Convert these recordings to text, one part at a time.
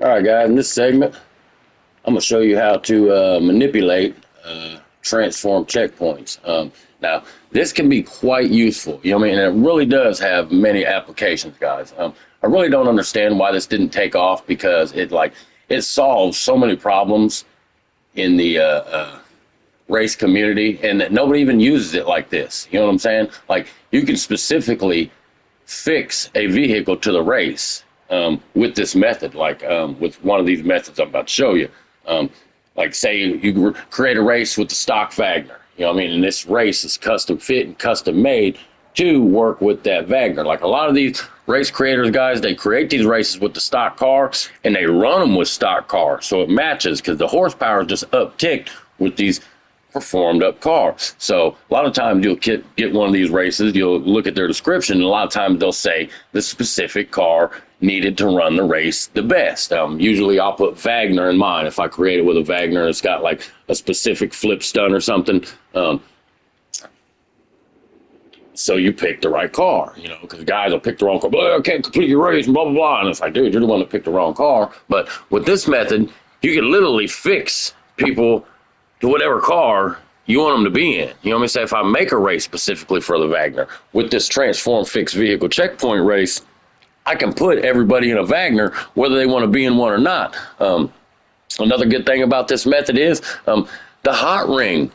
All right, guys, in this segment, I'm going to show you how to manipulate transform checkpoints. Now, this can be quite useful, you know what I mean? And it really does have many applications, guys. I really don't understand why this didn't take off because it solves so many problems in the race community and that nobody even uses it like this. You know what I'm saying? Like, you can specifically fix a vehicle to the race with this method, with one of these methods I'm about to show you. Um, like, say you create a race with the stock Wagner, you know what I mean? And this race is custom fit and custom made to work with that Wagner. Like a lot of these race creators, guys, they create these races with the stock car and they run them with stock cars. So it matches because the horsepower is just upticked with these performed up cars. So a lot of times you'll get one of these races, you'll look at their description, and a lot of times they'll say the specific car needed to run the race the best. Usually I'll put Wagner in mine. If I create it with a Wagner, it's got like a specific flip stun or something. So you pick the right car, you know, because guys will pick the wrong car. I can't complete your race, and blah, blah, blah. And it's like, dude, you're the one that picked the wrong car. But with this method, you can literally fix people to whatever car you want them to be in. You know what I mean? Say if I make a race specifically for the Wagner with this transform fixed vehicle checkpoint race, I can put everybody in a Wagner, whether they want to be in one or not. Another good thing about this method is the hot ring.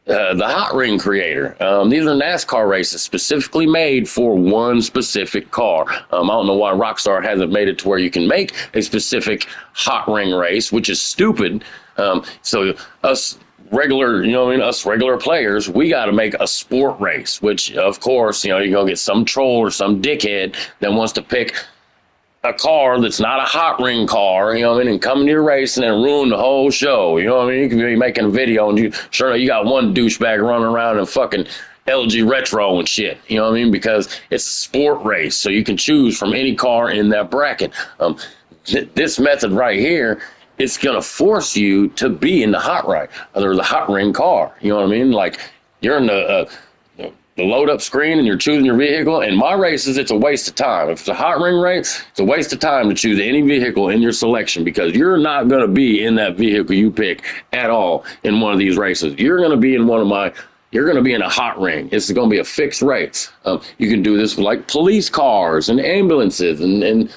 The hot ring creator. These are NASCAR races specifically made for one specific car. I don't know why Rockstar hasn't made it to where you can make a specific hot ring race, which is stupid. So us regular, you know what I mean, us regular players, we got to make a sport race, which of course, you know, you're going to get some troll or some dickhead that wants to pick a car that's not a hot ring car, you know what I mean, and come to your race and then ruin the whole show. You know what I mean? You can be making a video and you got one douchebag running around in fucking LG retro and shit. You know what I mean? Because it's a sport race, so you can choose from any car in that bracket. This method right here, it's gonna force you to be in the hot right or the hot ring car. You know what I mean? Like you're in the load up screen and you're choosing your vehicle. In my races, it's a waste of time. If it's a hot ring race, it's a waste of time to choose any vehicle in your selection because you're not going to be in that vehicle you pick at all in one of these races. You're going to be in you're going to be in a hot ring. It's going to be a fixed race. You can do this with like police cars and ambulances and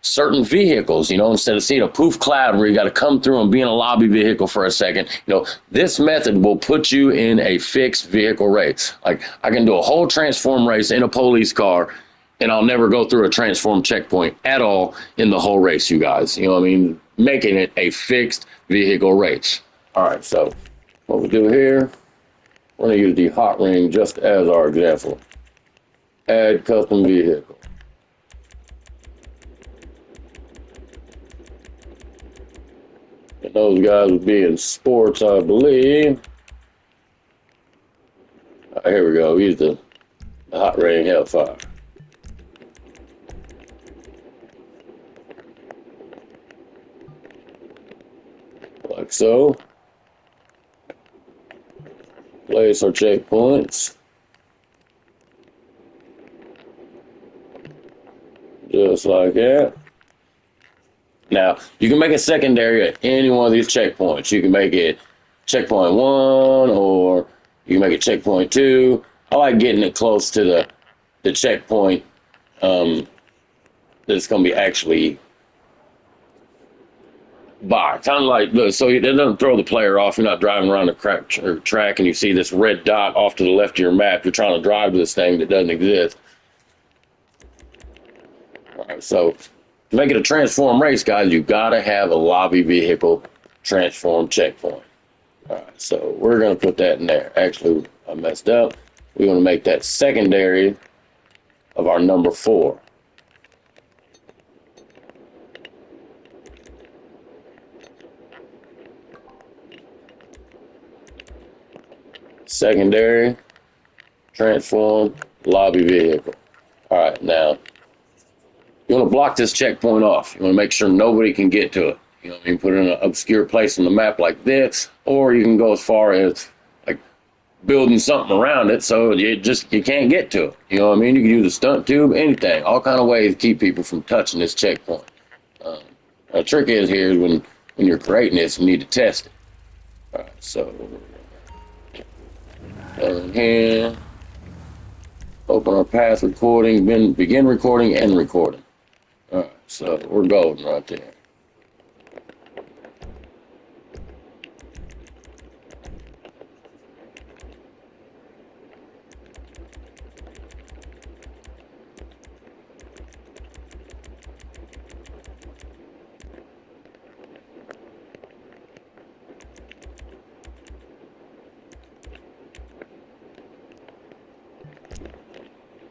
certain vehicles, you know, instead of seeing a poof cloud where you got to come through and be in a lobby vehicle for a second, you know, this method will put you in a fixed vehicle race. Like I can do a whole transform race in a police car and I'll never go through a transform checkpoint at all in the whole race, you guys. You know what I mean? Making it a fixed vehicle race. All right, so what we do here, we're going to use the hot ring just as our example. Add custom vehicle. And those guys would be in sports, I believe. Here we go. Use the hot ring Hellfire. Like so. Place our checkpoints. Just like that. Now, you can make a secondary at any one of these checkpoints. You can make it checkpoint 1 or you can make it checkpoint 2. I like getting it close to the checkpoint that's going to be actually by. Kind of like, look, so it doesn't throw the player off. You're not driving around the track and you see this red dot off to the left of your map. You're trying to drive to this thing that doesn't exist. All right, so to make it a transform race, guys, you got to have a lobby vehicle transform checkpoint. All right, so we're going to put that in there. Actually, I messed up. We're going to make that secondary of our number 4. Secondary, transform, lobby vehicle. All right, now you want to block this checkpoint off. You want to make sure nobody can get to it. You know what I mean? Put it in an obscure place on the map like this, or you can go as far as like building something around it so you can't get to it. You know what I mean? You can use a stunt tube, anything, all kind of ways to keep people from touching this checkpoint. Um, the trick is here is when you're creating this, you need to test it. All right, so here, open our path recording, begin recording and recording. All right, so we're golden right there.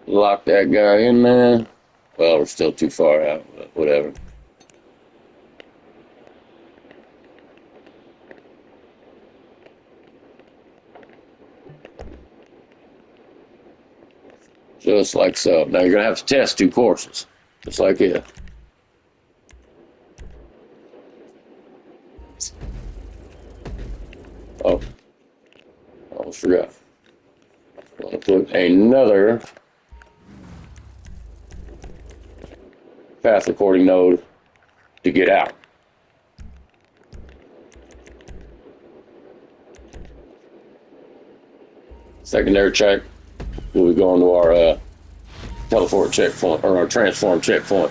Lock that guy in there. Well, we're still too far out, but whatever. Just like so. Now you're gonna have to test 2 courses, just like it. Oh, almost forgot. I'm gonna put another path recording node to get out. Secondary check. We'll be going to our teleport checkpoint or our transform checkpoint.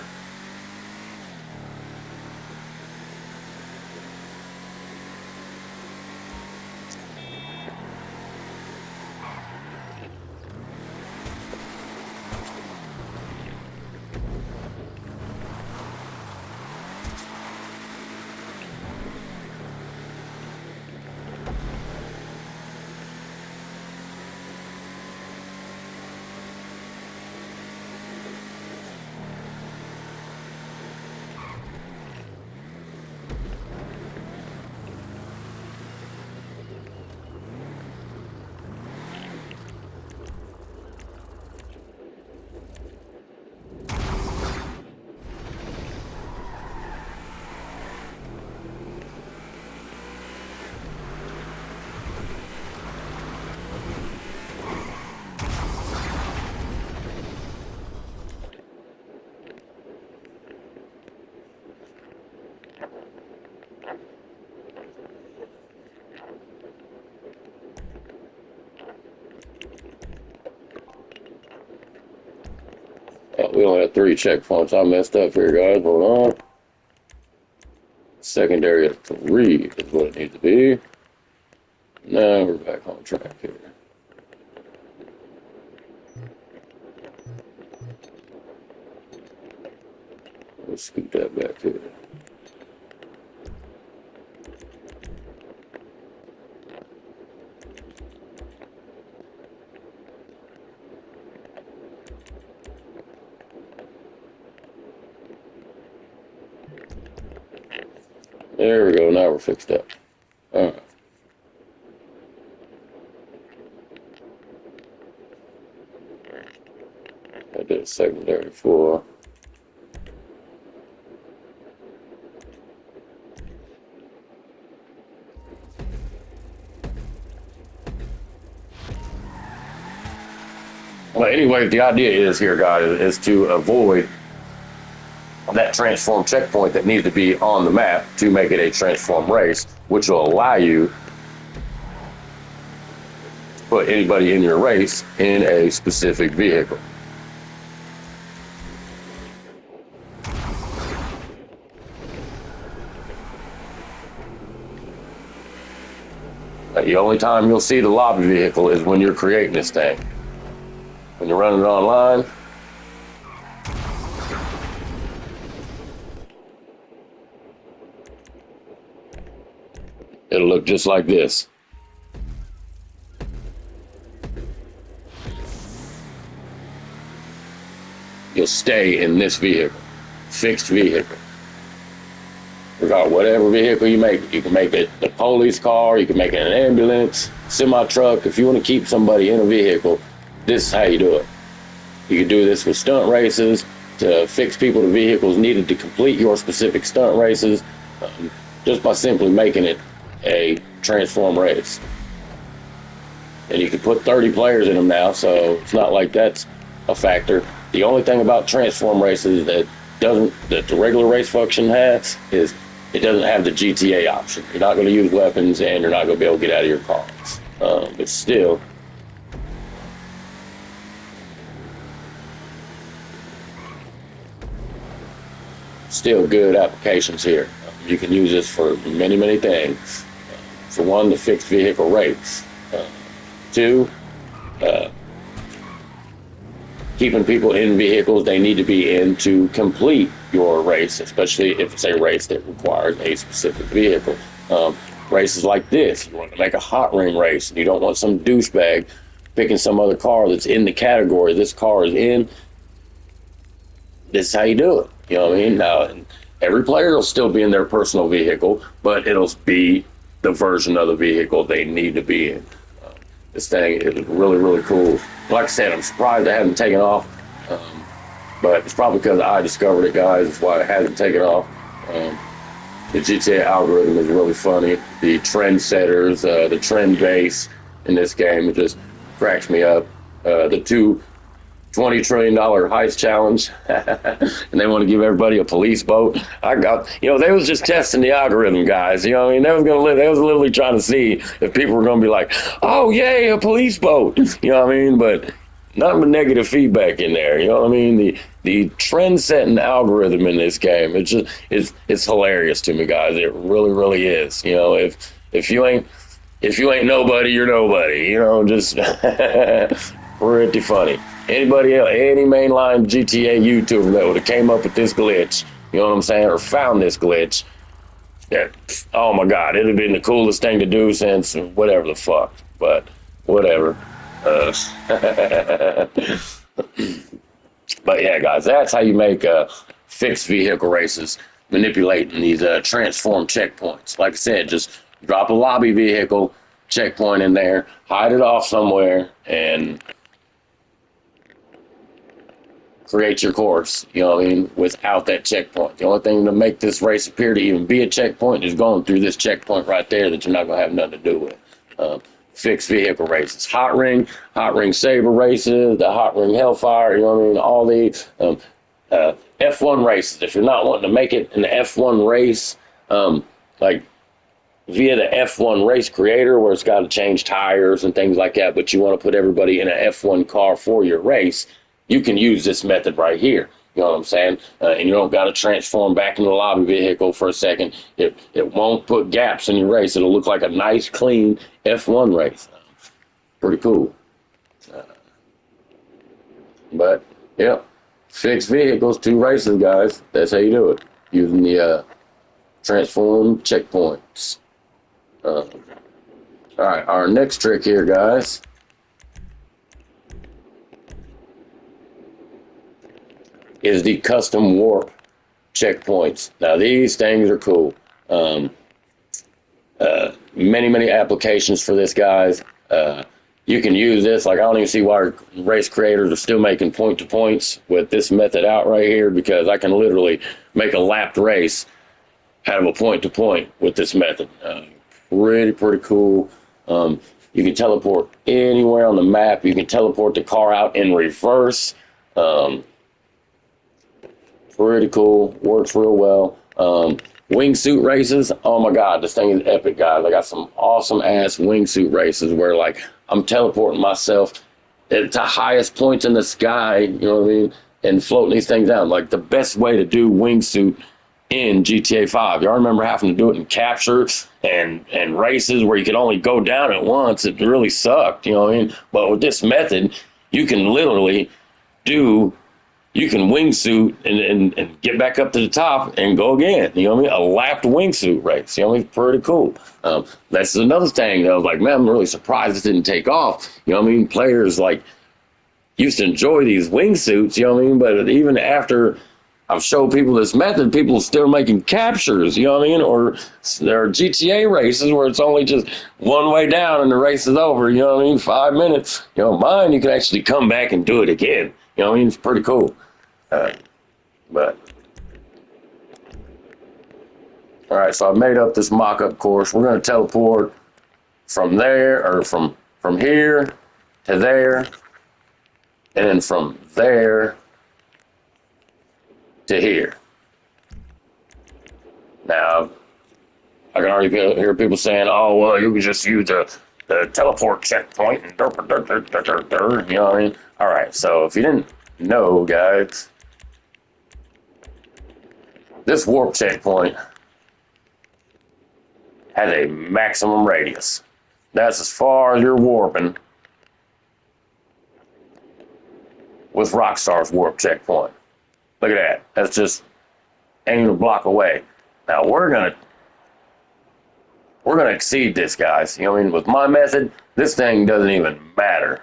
We only have 3 checkpoints. I messed up here, guys. Hold on. Secondary at 3 is what it needs to be. Now we're back on track here. Let's scoot that back here. There we go. Now we're fixed up. All right. I did a secondary 4. Well, anyway, the idea is here, guys, is to avoid that transform checkpoint that needs to be on the map to make it a transform race, which will allow you to put anybody in your race in a specific vehicle. The only time you'll see the lobby vehicle is when you're creating this thing. When you're running it online, it'll look just like this. You'll stay in this vehicle, fixed vehicle. Regardless, whatever vehicle you make, you can make it a police car, you can make it an ambulance, semi-truck. If you want to keep somebody in a vehicle, this is how you do it. You can do this with stunt races to fix people to vehicles needed to complete your specific stunt races, just by simply making it a transform race. And you can put 30 players in them now, so it's not like that's a factor. The only thing about transform races that doesn't that the regular race function has is it doesn't have the GTA option. You're not going to use weapons, and you're not going to be able to get out of your cars. But still good applications here. You can use this for many, many things. For one, the fixed vehicle rates. Two, uh, keeping people in vehicles they need to be in to complete your race, especially if it's a race that requires a specific vehicle. Races like this, you want to make a hot ring race, and you don't want some douchebag picking some other car that's in the category this car is in. This is how you do it. You know what I mean? Now, every player will still be in their personal vehicle, but it'll be the version of the vehicle they need to be in. This thing is really, really cool. Like I said, I'm surprised it hasn't taken off, but it's probably because I discovered it, guys. That's why it hasn't taken off. Um, the GTA algorithm is really funny. The trend setters, the trend base in this game, it just cracks me up. The two $20 trillion heist challenge, and they want to give everybody a police boat. They was just testing the algorithm, guys. You know what I mean? They was literally trying to see if people were going to be like, oh, yay, a police boat. You know what I mean? But none but negative feedback in there. You know what I mean? The trend setting algorithm in this game, it's hilarious to me, guys. It really, really is. You know, if you ain't nobody, you're nobody. You know, just pretty funny. Anybody else, any mainline GTA YouTuber that would have came up with this glitch, you know what I'm saying, or found this glitch, yeah, oh my God, it'd have been the coolest thing to do since whatever the fuck. But whatever. Uh, but yeah, guys, that's how you make fixed vehicle races, manipulating these transform checkpoints. Like I said, just drop a lobby vehicle checkpoint in there, hide it off somewhere, and create your course, you know what I mean, without that checkpoint. The only thing to make this race appear to even be a checkpoint is going through this checkpoint right there that you're not going to have nothing to do with. Fixed vehicle races, hot ring saber races, the hot ring hellfire, you know what I mean, all these F1 races. If you're not wanting to make it in the F1 race, like via the F1 race creator where it's got to change tires and things like that, but you want to put everybody in an F1 car for your race, you can use this method right here. You know what I'm saying? And you don't got to transform back into the lobby vehicle for a second. It won't put gaps in your race. It'll look like a nice, clean F1 race. Pretty cool. But, yeah, fixed vehicles, 2 races, guys. That's how you do it. Using the transform checkpoints. All right, our next trick here, guys, is the custom warp checkpoints. Now, these things are cool. Um, many applications for this, guys. You can use this. Like, I don't even see why race creators are still making point-to-points with this method out right here, because I can literally make a lapped race out of a point-to-point with this method. Pretty cool. You can teleport anywhere on the map. You can teleport the car out in reverse. Um, Pretty cool. Works real well. Wingsuit races. Oh my God, this thing is epic, guys. I got some awesome ass wingsuit races where like I'm teleporting myself at the highest points in the sky, you know what I mean, and floating these things down. Like the best way to do wingsuit in GTA 5. Y'all remember having to do it in captures and races where you could only go down at once. It really sucked, you know what I mean? But with this method, you can literally do you can wingsuit and get back up to the top and go again. You know what I mean? A lapped wingsuit race. You know what I mean? Pretty cool. That's another thing that I was like, man, I'm really surprised this didn't take off. You know what I mean? Players like used to enjoy these wingsuits, you know what I mean? But even after I've showed people this method, people are still making captures, you know what I mean? Or there are GTA races where it's only just one way down and the race is over, you know what I mean? 5 minutes. You know, mine, you can actually come back and do it again. You know what I mean? It's pretty cool. But all right, so I made up this mock-up course. We're going to teleport from there, or from here to there, and then from there to here. Now, I can already hear people saying, "Oh, well, you can just use the teleport checkpoint and you know what I mean?" All right. So if you didn't know, guys, this warp checkpoint has a maximum radius. That's as far as you're warping with Rockstar's warp checkpoint. Look at that. That's just ain't even a block away. Now we're gonna exceed this, guys. You know what I mean? With my method, this thing doesn't even matter.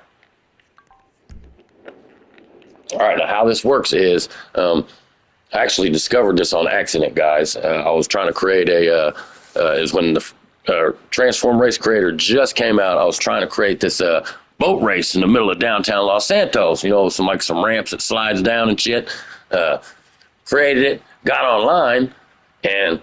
All right, now how this works is, I actually discovered this on accident, guys. I was trying to create is when the Transform Race Creator just came out. I was trying to create this boat race in the middle of downtown Los Santos. You know, some ramps that slides down and shit. Created it, got online, and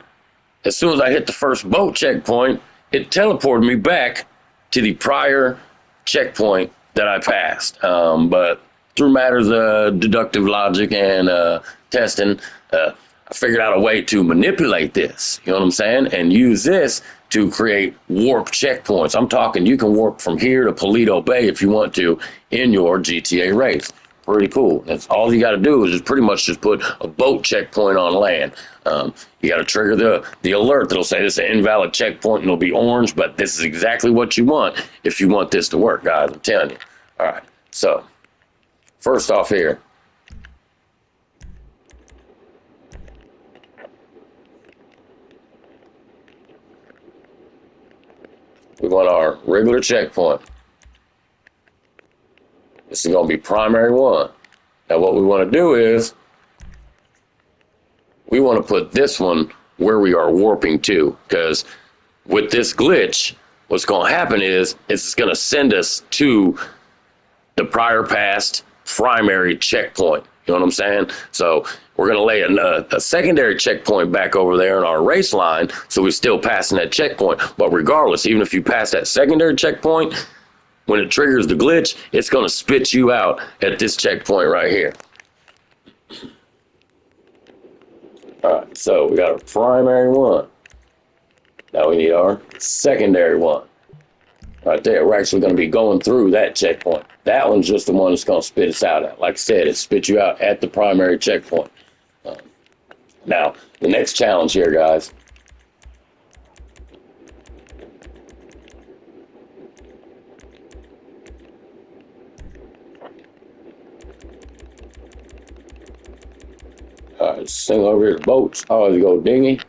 as soon as I hit the first boat checkpoint, it teleported me back to the prior checkpoint that I passed. But through matters of deductive logic and testing, I figured out a way to manipulate this, you know what I'm saying? And use this to create warp checkpoints. I'm talking you can warp from here to Paleto Bay if you want to in your GTA race. Pretty cool. That's all you got to do is just pretty much just put a boat checkpoint on land. You got to trigger the alert that'll say this is an invalid checkpoint and it'll be orange, but this is exactly what you want if you want this to work, guys. I'm telling you. All right. So first off here, we want our regular checkpoint. This is going to be primary one. Now what we want to do is we want to put this one where we are warping to, because with this glitch, what's going to happen is it's going to send us to the prior past primary checkpoint. You know what I'm saying? So we're going to lay a secondary checkpoint back over there in our race line, so we're still passing that checkpoint. But regardless, even if you pass that secondary checkpoint, when it triggers the glitch, it's going to spit you out at this checkpoint right here. All right, so we got our primary one. Now we need our secondary one. Right there, we're actually going to be going through that checkpoint. That one's just the one that's going to spit us out at. Like I said, it spits you out at the primary checkpoint. Now, the next challenge here, guys. Sing over here to boats. Oh, you go dinghy.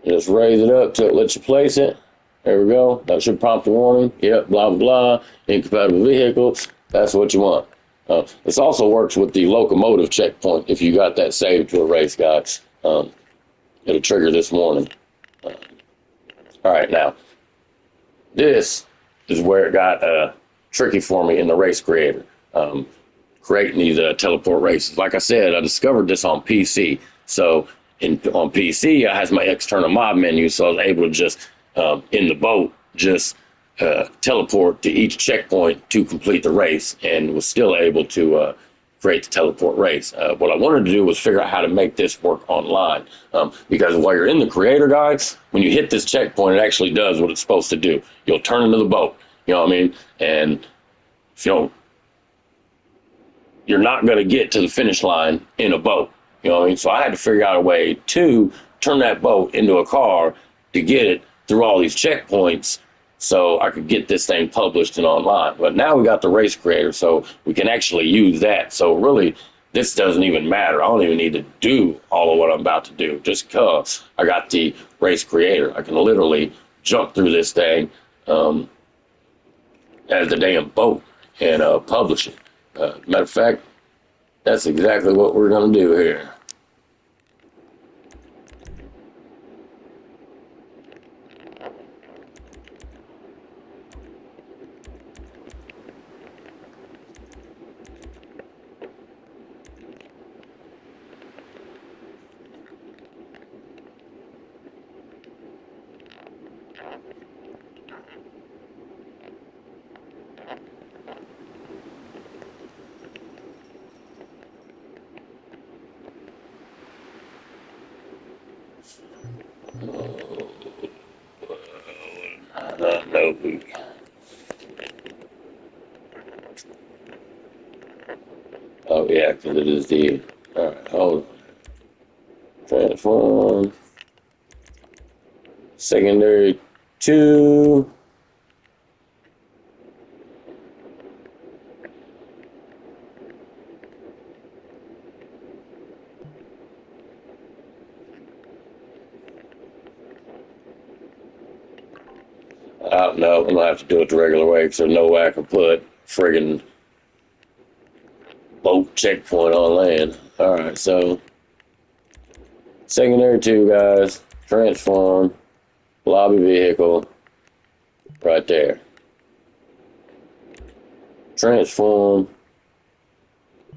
Just raise it up till it lets you place it. There we go. That should prompt a warning. Yep, blah, blah, blah. Incompatible vehicles. That's what you want. This also works with the locomotive checkpoint. If you got that saved to a race, guys, it'll trigger this warning. All right, now, this is where it got tricky for me in the race creator. Creating these teleport races. Like I said, I discovered this on PC. So on PC, I has my external mob menu, so I was able to just in the boat just teleport to each checkpoint to complete the race, and was still able to create the teleport race. What I wanted to do was figure out how to make this work online, because while you're in the creator guides, when you hit this checkpoint, it actually does what it's supposed to do. You'll turn into the boat. You know what I mean? And if you don't, you're not going to get to the finish line in a boat. You know what I mean? So I had to figure out a way to turn that boat into a car to get it through all these checkpoints so I could get this thing published and online. But now we got the race creator, so we can actually use that. So really, this doesn't even matter. I don't even need to do all of what I'm about to do just because I got the race creator. I can literally jump through this thing as the damn boat and publish it. Matter of fact, that's exactly what we're going to do here. No. Oh yeah, because it is the. All right, hold on. Transform. Secondary 2. No, I'm gonna have to do it the regular way because there's no way I can put friggin' boat checkpoint on land. All right, so secondary 2, guys. Transform. Lobby vehicle. Right there. Transform.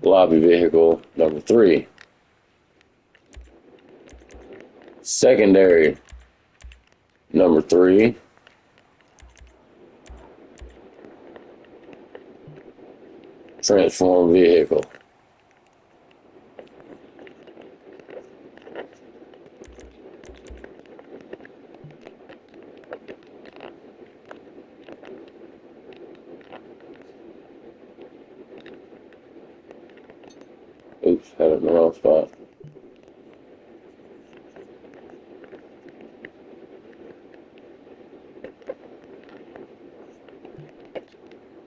Lobby vehicle number 3. Secondary number 3. Transform vehicle. Oops, had it in the wrong spot.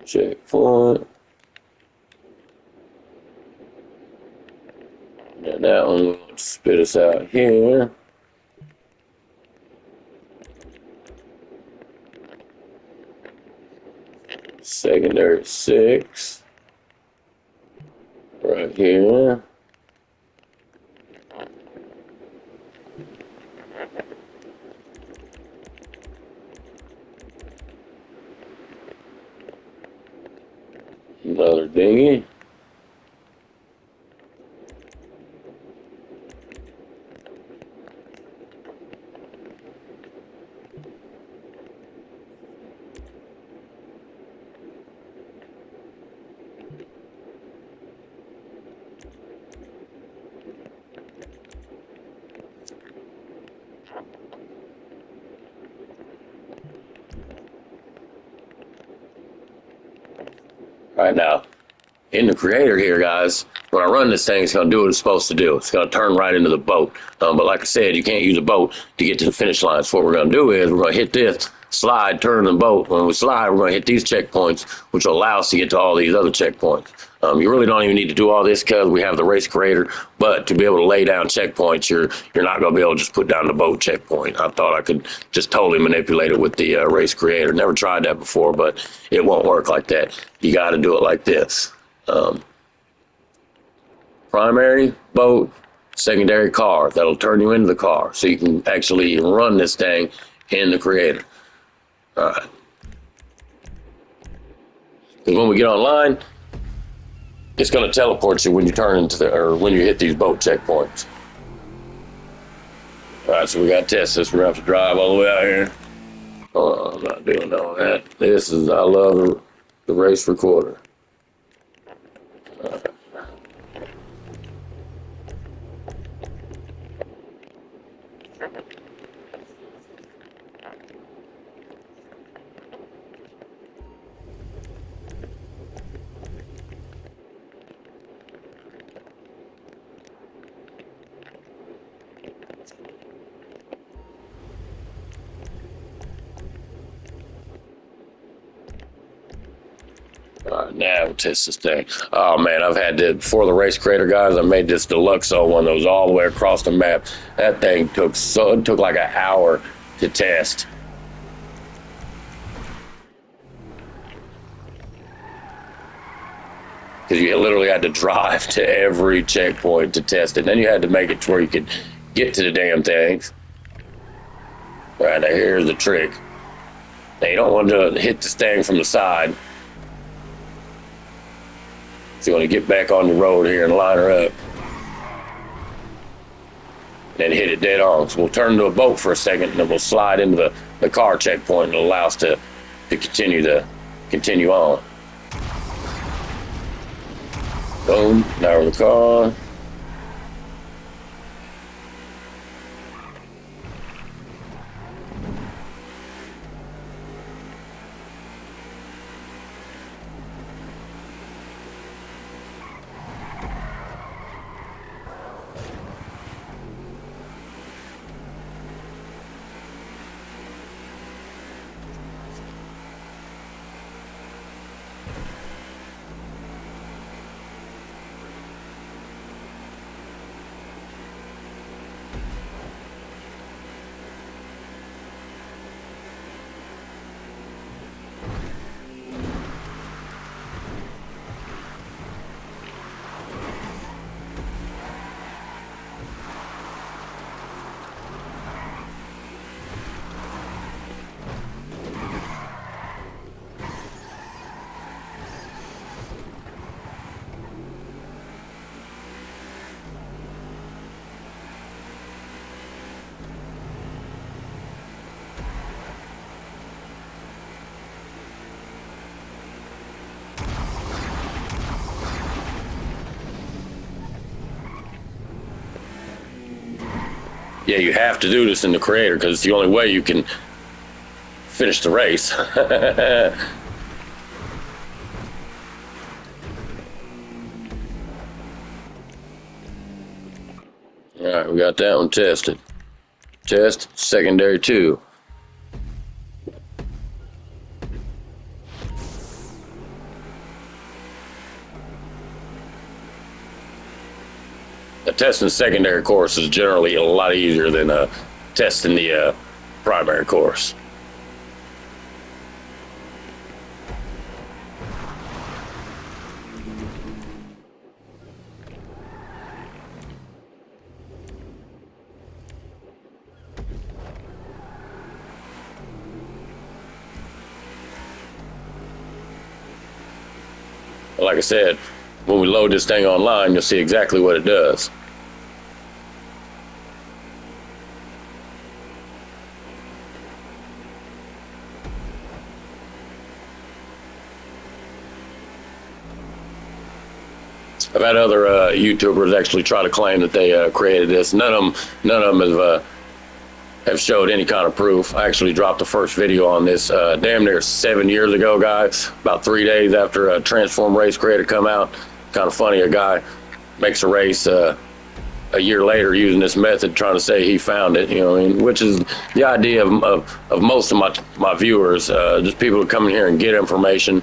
Checkpoint. And that one will spit us out here. Secondary 6. Right here. Another dinghy. Right now, in the creator here, guys, when I run this thing, it's going to do what it's supposed to do. It's going to turn right into the boat. But like I said, you can't use a boat to get to the finish line. So what we're going to do is we're going to hit this, slide, turn the boat. When we slide, we're going to hit these checkpoints, which will allow us to get to all these other checkpoints. You really don't even need to do all this because we have the race creator. But to be able to lay down checkpoints, you're not going to be able to just put down the boat checkpoint. I thought I could just totally manipulate it with the race creator. Never tried that before, but it won't work like that. You got to do it like this. Primary boat, secondary car. That'll turn you into the car so you can actually run this thing in the creator. All right. Because when we get online, it's going to teleport you when you turn into or when you hit these boat checkpoints. All right, so we got to test this. We're going to have to drive all the way out here. Oh, I'm not doing all that. I love the race recorder. All right. All right, now we'll test this thing. Oh man, I've had this before the race creator guys. I made this deluxe one that was all the way across the map. That thing took like an hour to test. Because you literally had to drive to every checkpoint to test it. And then you had to make it to where you could get to the damn things. All right, now here's the trick. Now you don't want to hit this thing from the side. So you want to get back on the road here and line her up. Then hit it dead on. So we'll turn to a boat for a second, and then we'll slide into the car checkpoint and allow us to continue on. Boom, now we're in the car. Yeah, you have to do this in the creator because it's the only way you can finish the race. All right, we got that one tested. Test secondary 2. The testing the secondary course is generally a lot easier than testing the primary course. Like I said, when we load this thing online, you'll see exactly what it does. I've had other YouTubers actually try to claim that they created this. None of them have showed any kind of proof. I actually dropped the first video on this damn near 7 years ago, guys. About 3 days after a Transform Race Creator come out. Kind of funny, a guy makes a race a year later using this method, trying to say he found it. You know, I mean, which is the idea of most of my viewers. Just people who come in here and get information.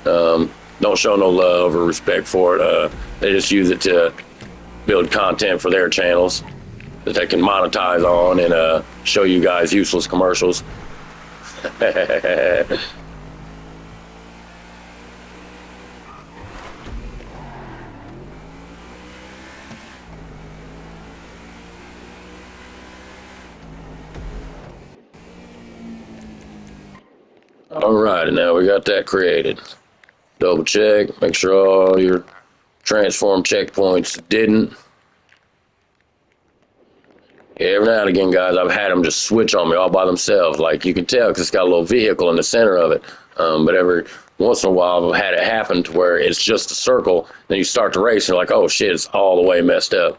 Don't show no love or respect for it. They just use it to build content for their channels that they can monetize on and show you guys useless commercials. All right, and now we got that created. Double check, make sure all your transform checkpoints didn't. Yeah, every now and again, guys, I've had them just switch on me all by themselves. Like you can tell because it's got a little vehicle in the center of it. But every once in a while, I've had it happen to where it's just a circle. Then you start the race, and you're like, oh shit, it's all the way messed up.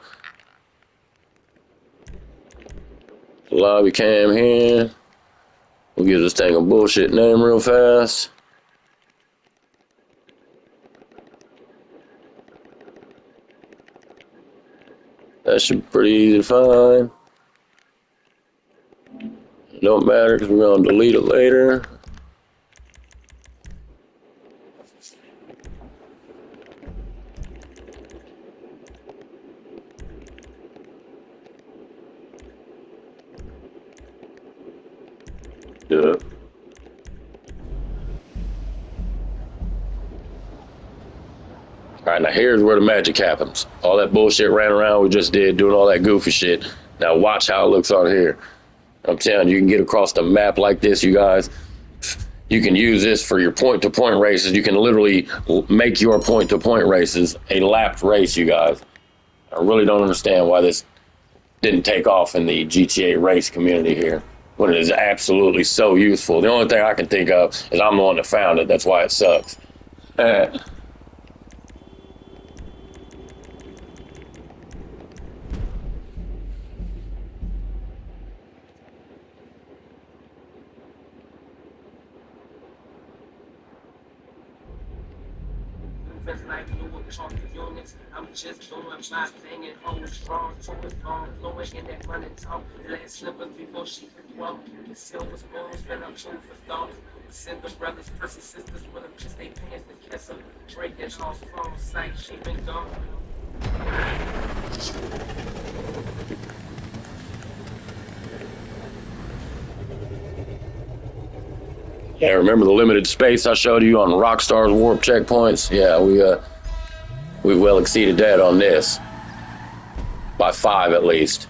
Lobby cam here. We'll give this thing a bullshit name real fast. That should be pretty easy to find. Don't matter because we're going to delete it later. Yeah. All right, now here's where the magic happens. All that bullshit ran around we just did, doing all that goofy shit. Now watch how it looks on here. I'm telling you, you can get across the map like this, you guys. You can use this for your point-to-point races. You can literally make your point-to-point races a lapped race, you guys. I really don't understand why this didn't take off in the GTA race community here, when it is absolutely so useful. The only thing I can think of is I'm the one that found it. That's why it sucks. I'm just doing my thing and hold strong to it, flowing in that money talk. Last slippers before she could walk. The silver spoons, been up food for thought. Send the brothers, prison sisters with them, just they pants to kiss them. Breaking off phone sight, she been gone. Yeah, remember the limited space I showed you on Rockstar's warp checkpoints? Yeah, we well exceeded that on this by 5 at least.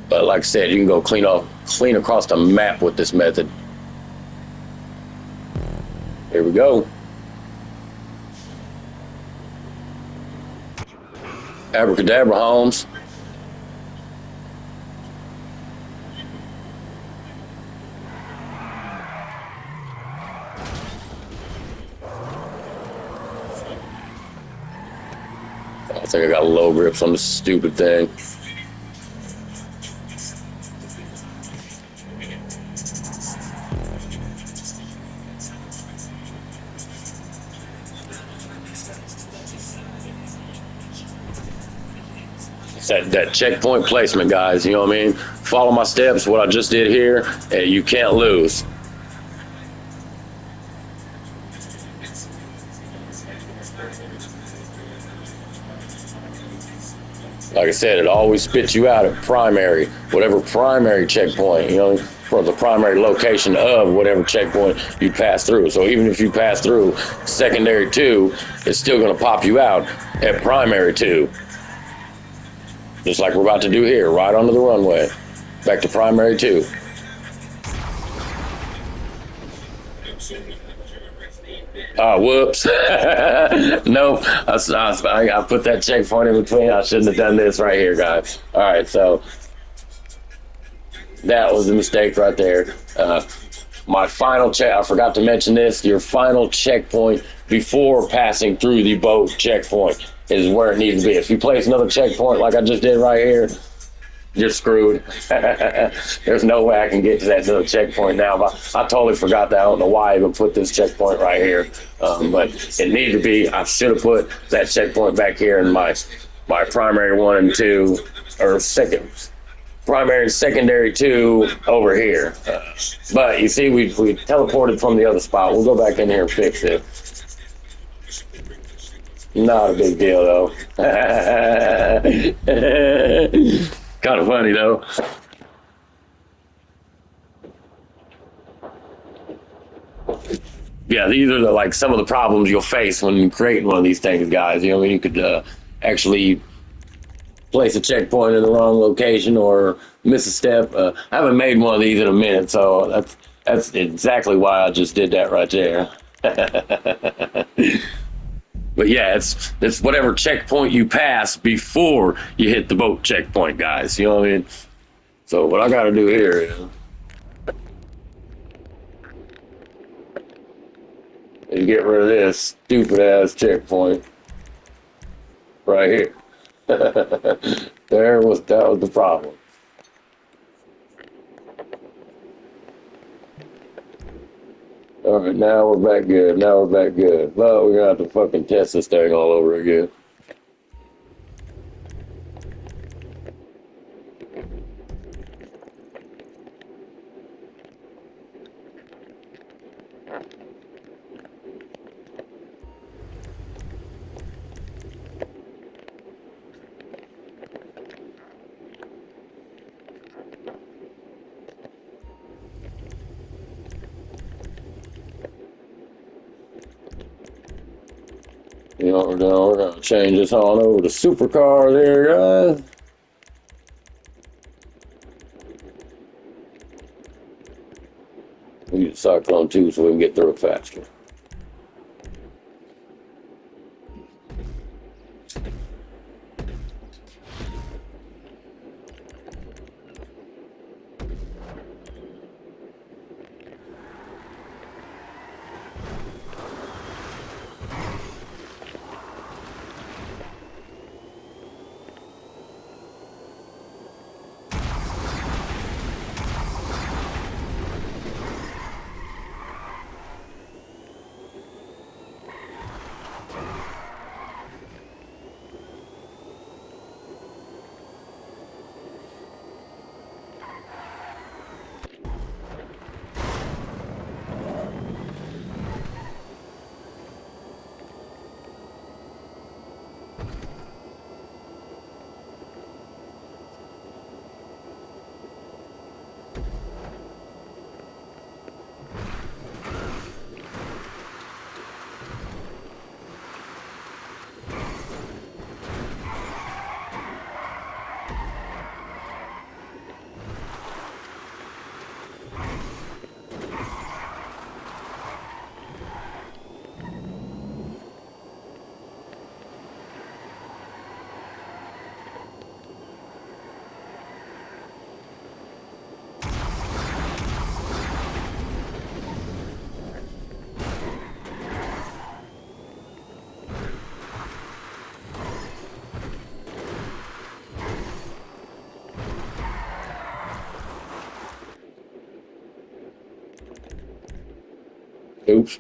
But like I said, you can go clean across the map with this method. Here we go. Abracadabra, Holmes. I think I got low grips on this stupid thing. That checkpoint placement, guys. You know what I mean? Follow my steps. What I just did here, and you can't lose. Like I said, it always spits you out at primary, whatever primary checkpoint, you know, for the primary location of whatever checkpoint you pass through. So even if you pass through secondary two, it's still going to pop you out at primary two, just like we're about to do here, right onto the runway, back to primary two. Oh, whoops. Nope. I put that checkpoint in between. I shouldn't have done this right here, guys. All right, so that was a mistake right there. My final check, I forgot to mention this, your final checkpoint before passing through the boat checkpoint is where it needs to be. If you place another checkpoint like I just did right here, you're screwed. There's no way I can get to that little checkpoint now. But I totally forgot that. I don't know why I even put this checkpoint right here. But it needed to be, I should have put that checkpoint back here in my primary one and two, or second, primary and secondary two over here. But you see, we teleported from the other spot. We'll go back in here and fix it. Not a big deal, though. Kind of funny, though. Yeah, these are like some of the problems you'll face when creating one of these things, guys. You know, you could actually place a checkpoint in the wrong location or miss a step. I haven't made one of these in a minute, so that's exactly why I just did that right there. But yeah, it's whatever checkpoint you pass before you hit the boat checkpoint, guys. You know what I mean? So what I got to do here is get rid of this stupid ass checkpoint right here. That was the problem. All right, now we're back good. Now we're back good. But we're gonna have to fucking test this thing all over again. You know what we're doing? We're gonna change this on over to supercars here, guys. We use Cyclone 2 so we can get through it faster. Oops.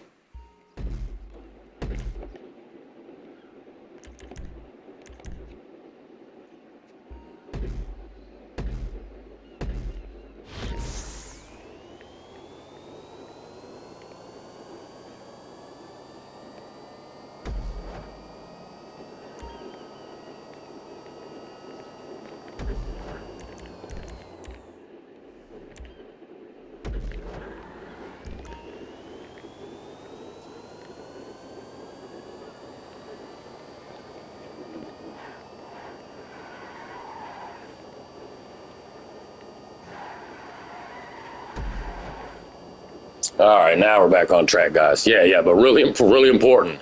All right, now we're back on track, guys. Yeah, but really important.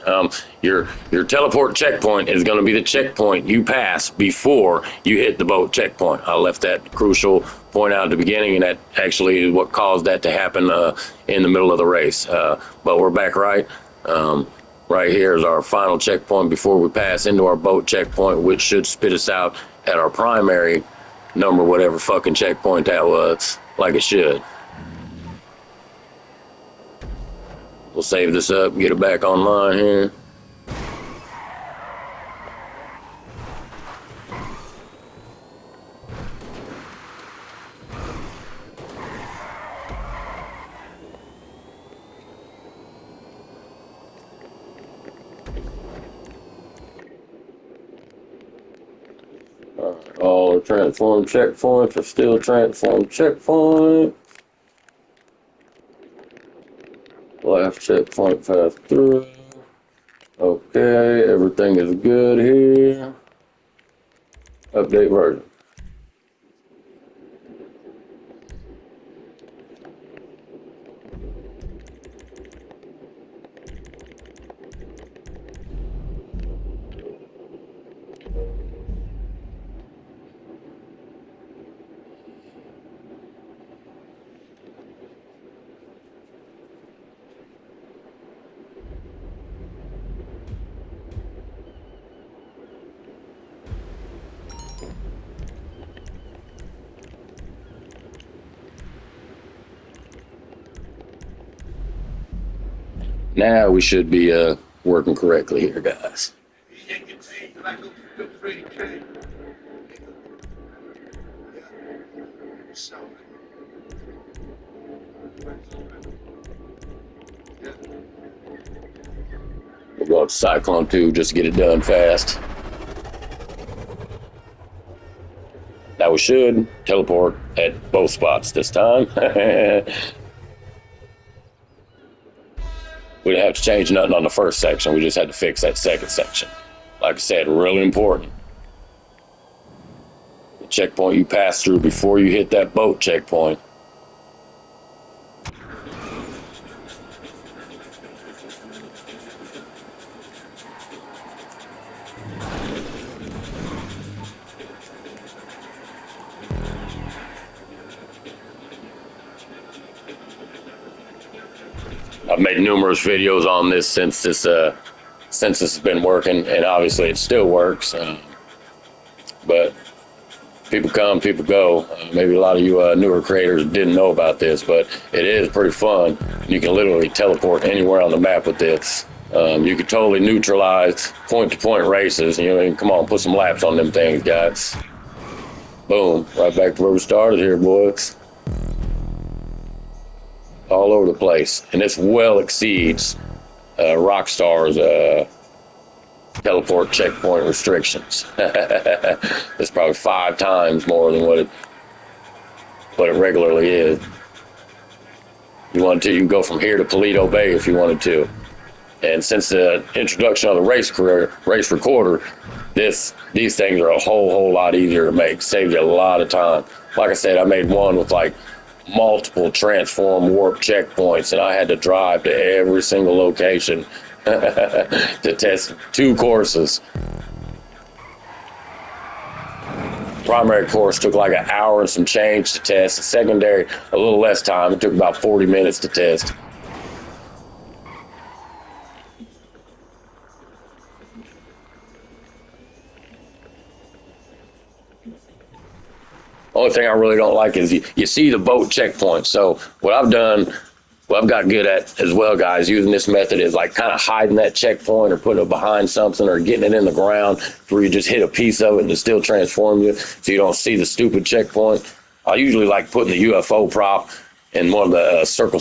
Your teleport checkpoint is going to be the checkpoint you pass before you hit the boat checkpoint. I left that crucial point out at the beginning, and that actually is what caused that to happen in the middle of the race. But we're back right. Right here is our final checkpoint before we pass into our boat checkpoint, which should spit us out at our primary number, whatever fucking checkpoint that was, like it should. We'll save this up, get it back online here. All the transform checkpoints are still transform checkpoint. Last checkpoint passed through. Okay, everything is good here. Update version. Now we should be working correctly here, guys. We'll go up to Cyclone 2 just to get it done fast. Now we should teleport at both spots this time. We didn't have to change nothing on the first section. We just had to fix that second section. Like I said, really important. The checkpoint you pass through before you hit that boat checkpoint. I've made numerous videos on this since this has been working, and obviously it still works. But people come, people go. Maybe a lot of you newer creators didn't know about this, but it is pretty fun. You can literally teleport anywhere on the map with this. You could totally neutralize point-to-point races. You know, come on, put some laps on them things, guys. Boom, right back to where we started here, boys. All over the place, and this well exceeds Rockstar's teleport checkpoint restrictions. It's probably 5 times more than what it regularly is. You wanted to, you can go from here to Paleto Bay if you wanted to. And since the introduction of the race recorder, these things are a whole lot easier to make. Saves you a lot of time. Like I said, I made one with like multiple transform warp checkpoints, and I had to drive to every single location to test 2 courses. Primary course took like an hour and some change to test. The secondary, a little less time. It took about 40 minutes to test. Only thing I really don't like is you see the boat checkpoint. So what I've got good at as well, guys, using this method is like kind of hiding that checkpoint or putting it behind something or getting it in the ground where you just hit a piece of it and it still transform you so you don't see the stupid checkpoint. I usually like putting the UFO prop in one of the circle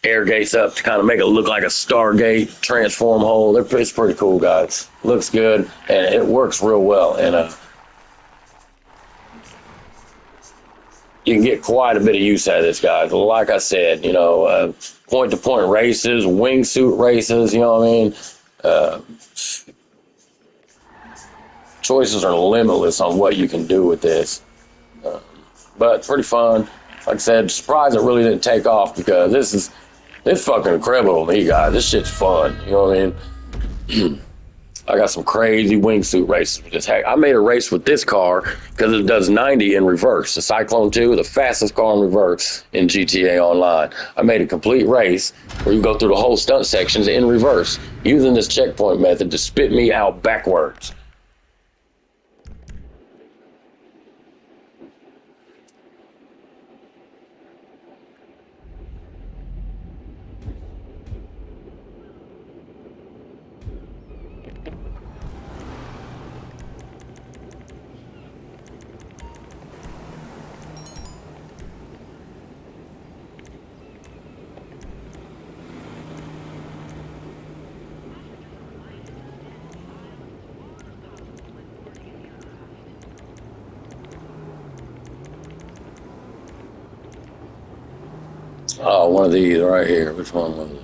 air gates up to kind of make it look like a Stargate transform hole. It's pretty cool, guys. Looks good and it works real well. And you can get quite a bit of use out of this, guys. Like I said, you know, point-to-point races, wingsuit races, you know what I mean? Choices are limitless on what you can do with this. But pretty fun. Like I said, surprised it really didn't take off because it's fucking incredible to me, guys. This shit's fun. You know what I mean? I got some crazy wingsuit races with this. Heck, I made a race with this car because it does 90 in reverse. The Cyclone 2, the fastest car in reverse in GTA Online. I made a complete race where you go through the whole stunt sections in reverse using this checkpoint method to spit me out backwards. Oh, one of these right here. Which one was it?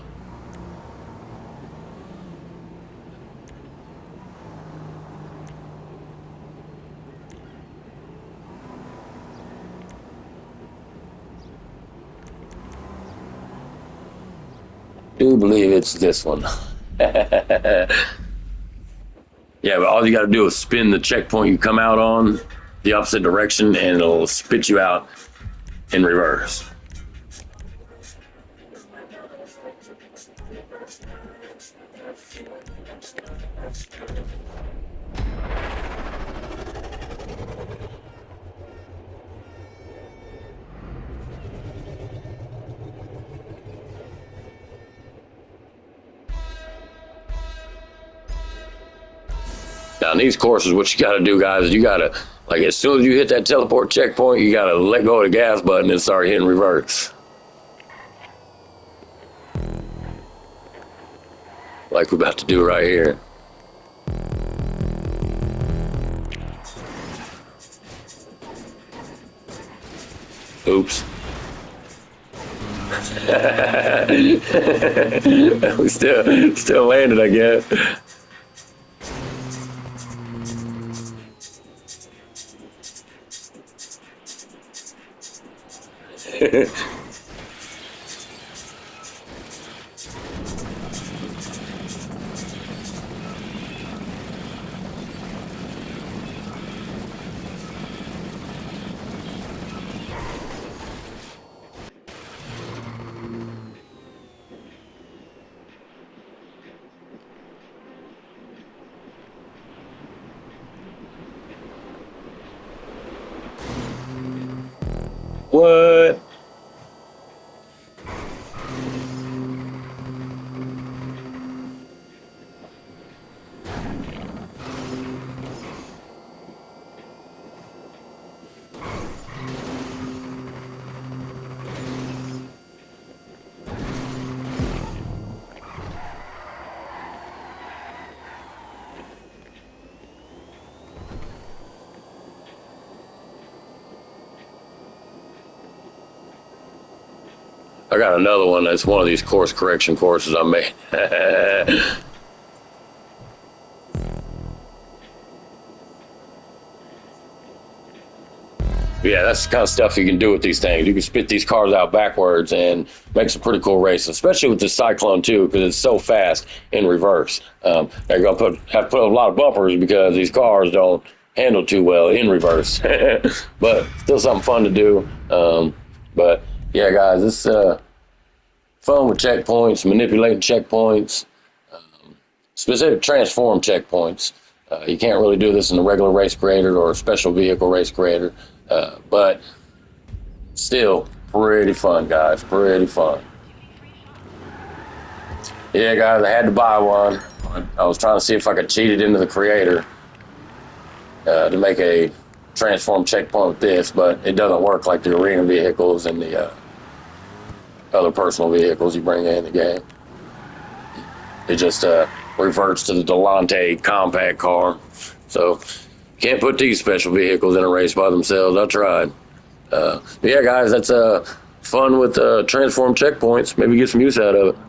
I do believe it's this one. Yeah, but all you got to do is spin the checkpoint you come out on the opposite direction, and it'll spit you out in reverse. Now, in these courses, what you got to do, guys, is you got to, like, as soon as you hit that teleport checkpoint, you got to let go of the gas button and start hitting reverse. Like we're about to do right here. Oops. We still landed, I guess. What? I got another one that's one of these course correction courses I made. Yeah, that's the kind of stuff you can do with these things. You can spit these cars out backwards and make some pretty cool races, especially with the Cyclone too, because it's so fast in reverse. They're gonna have to put a lot of bumpers because these cars don't handle too well in reverse. But still something fun to do. But yeah, guys, it's fun with checkpoints, manipulating checkpoints, specific transform checkpoints. You can't really do this in a regular race creator or a special vehicle race creator, but still pretty fun, guys. Pretty fun. Yeah, guys, I had to buy one. I was trying to see if I could cheat it into the creator to make a transform checkpoint with this, but it doesn't work like the arena vehicles and the other personal vehicles you bring in the game. It just reverts to the Delante compact car. So can't put these special vehicles in a race by themselves. I tried. Yeah, guys, that's fun with transform checkpoints. Maybe get some use out of it.